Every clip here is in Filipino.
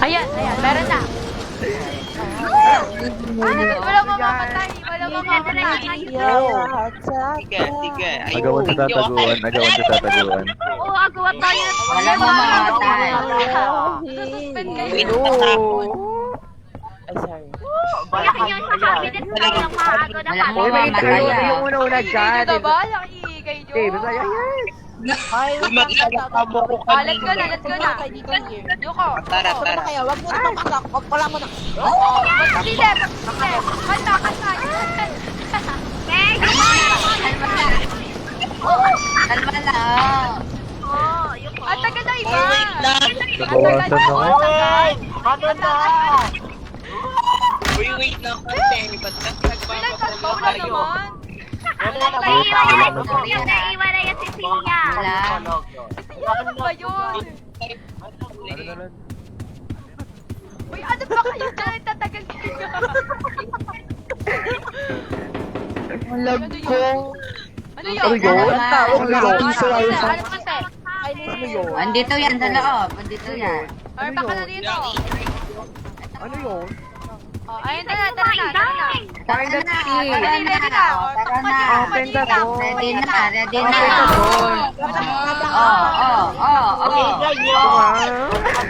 Ayan, meron na. Wala mamamatay. Wala mamamatay. Sige. Agawan sa tataguan, agawan sa tataguan. Oo, agawan tayo. Wala mamamatay. Suspend kayo. Wait na tapos. Ay, sorry. Yakin yung sa cabinet tayo ng maaga na Walang Uy, may mamamatay. tayo yung una-una dyan. Iingay nyo na ba? Yung iingay nyo? David, ayan. Uy, maglalakabo ko Let's go kanina. na, let's go na. Yuko. Tara. Wag mo na papasok. Wala mo na. Magsilip. Kanta. Kalma lang. Ang tagal na iba. Wait lang. Nabawasan na nga. Ano na? Wait lang kasi. Ba't kasi Bilang ka ba? Wala tayo? naman. Wala. Ano ba yun? Uy, ano ba kayo dyan? Tatagal kayo. Malag ko. Ano yun? Ano yun? Ano yun? Andito yan sa loob. Andito yan. Or baka na dito. Ano yun? Oh, ayun na, tara na. Tara na. Tara na. Tara na. Open the door. Ready na. Ready Open na. the door.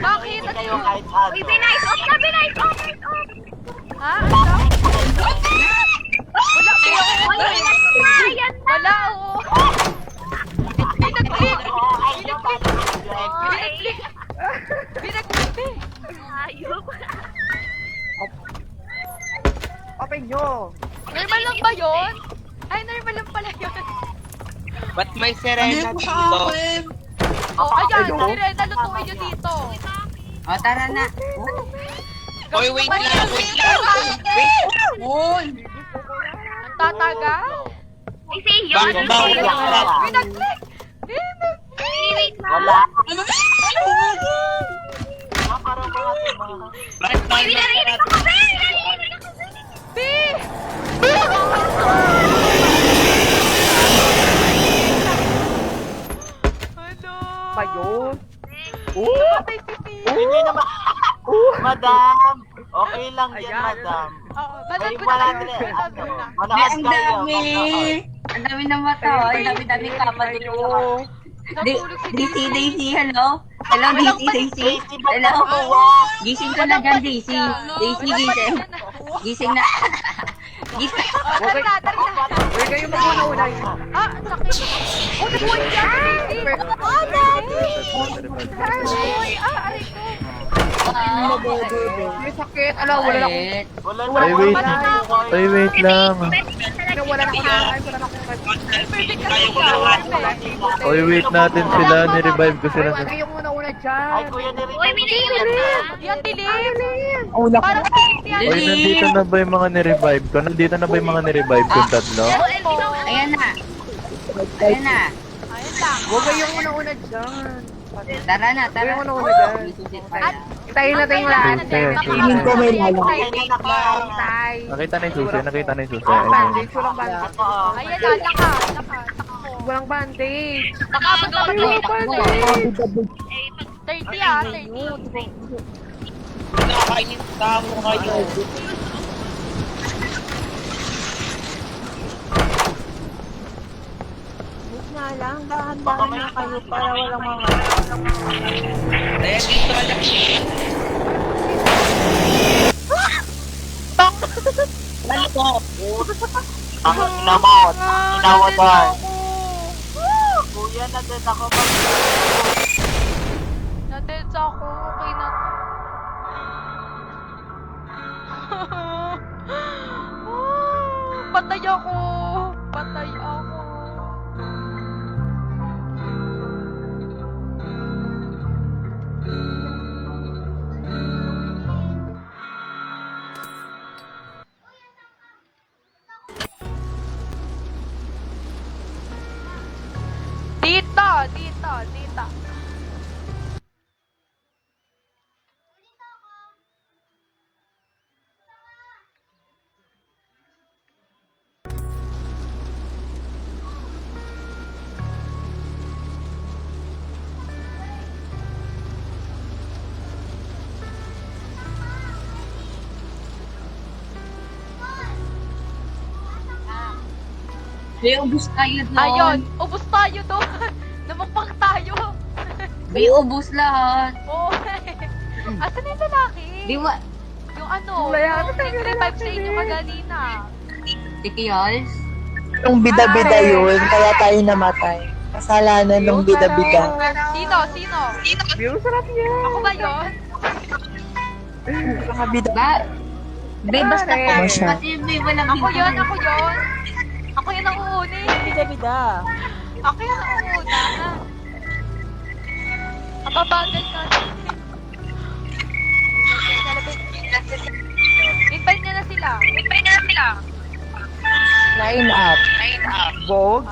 Bakit? Uy, binice off ka! Ha? Ano? Ayan na! Wala, oo. Binag-click. Binag-click. Ayop. Open nyo. Normal lang ba yun? Ay, normal lang pala yun. Ba't may sirena dito? Oh, ayan, Sirena, lutuin nyo dito. O, tara na. Uy, wait lang. Ang tatagal? Kasi yun. Bakit? Binag-click. Wait lang. Wala. Ba't may Pinarinig ako, be! Pinarinig ako, be! B! Ano? Ba yun? Patay si P. Hindi naman. Madam. Okay lang yan, Ayan. madam. Oo, May balag ko wala na. din. Balag ko na. Manakas Ang kayo. dami. Ang dami na mata. Ang dami kapal dito. Natulog si Daisy, Daisy. Daisy, hello? Hello, Daisy, Daisy. Hello? Gising ka na dyan, Daisy. Daisy, gising. Gising na. Gising. Oh, tara na. Uy, kayo mag-una-una. Ah, ang sakit. Oh, nabuhay siya. Daisy. Oh, Daddy. Uy, aray ko. May sakit. Ala, wala na akong... Bakit? Wala Ay, wait. Ay, wait lang. Wala na akong kakain. Wala na akong Perfect kasi Ayaw ko siya. naman. Perfect. Oy, wait natin sila. Ni-revive ko sila. Wala yung una-una dyan. Ay, kuya, Uy, minailan ka! Yan, dilim. Parang safe yan. Oy, nandito na ba yung mga ni-revive ko? Nandito na ba yung mga ni-revive ko tatlo? Ayan na. Ayan na. Ayun lang. Huwag kayong una-una dyan. Tara na, tara. Huwag kayong una-una dyan. At Tayo na tayong lahat. Tingin ko may Tay. Nakita na yung susi, nakita na yung susi. Walang Ayun. bandage, walang bandage. ayan na, takbo. Walang bandage. Nakabot na ba Walang bandage. 30 ah, 30. Nakakainis ka mo kayo. Nga lang, dahan-dahan na kayo para walang mga... Kaya dito na lang. Ano to? Ang inamot. Inawad doon. Kuya, nandun ako mag... Natets ako, okay na. Patay ako. Patay ako. Dito. May ubus tayo doon. Ayun, ubos tayo doon. Namukbang tayo. May ubus lahat. Oo. Asan yung lalaki? Di ba? Yung ano, yung nag-revive sa inyo kaganina. Tikiyals? Yung bida-bida yun, kaya tayo namatay. Kasalanan ng bida-bida. Sino? Yung sarap yan. Ako ba yun? Mga bida. Ba? Be, basta po. Ano siya? Kasi may walang Ako yun. bida. Ako yun ang uuni. Bida-bida. Ako yun ang uuna. Ang babagal ka. Invite niya na sila. Line up. Vogue.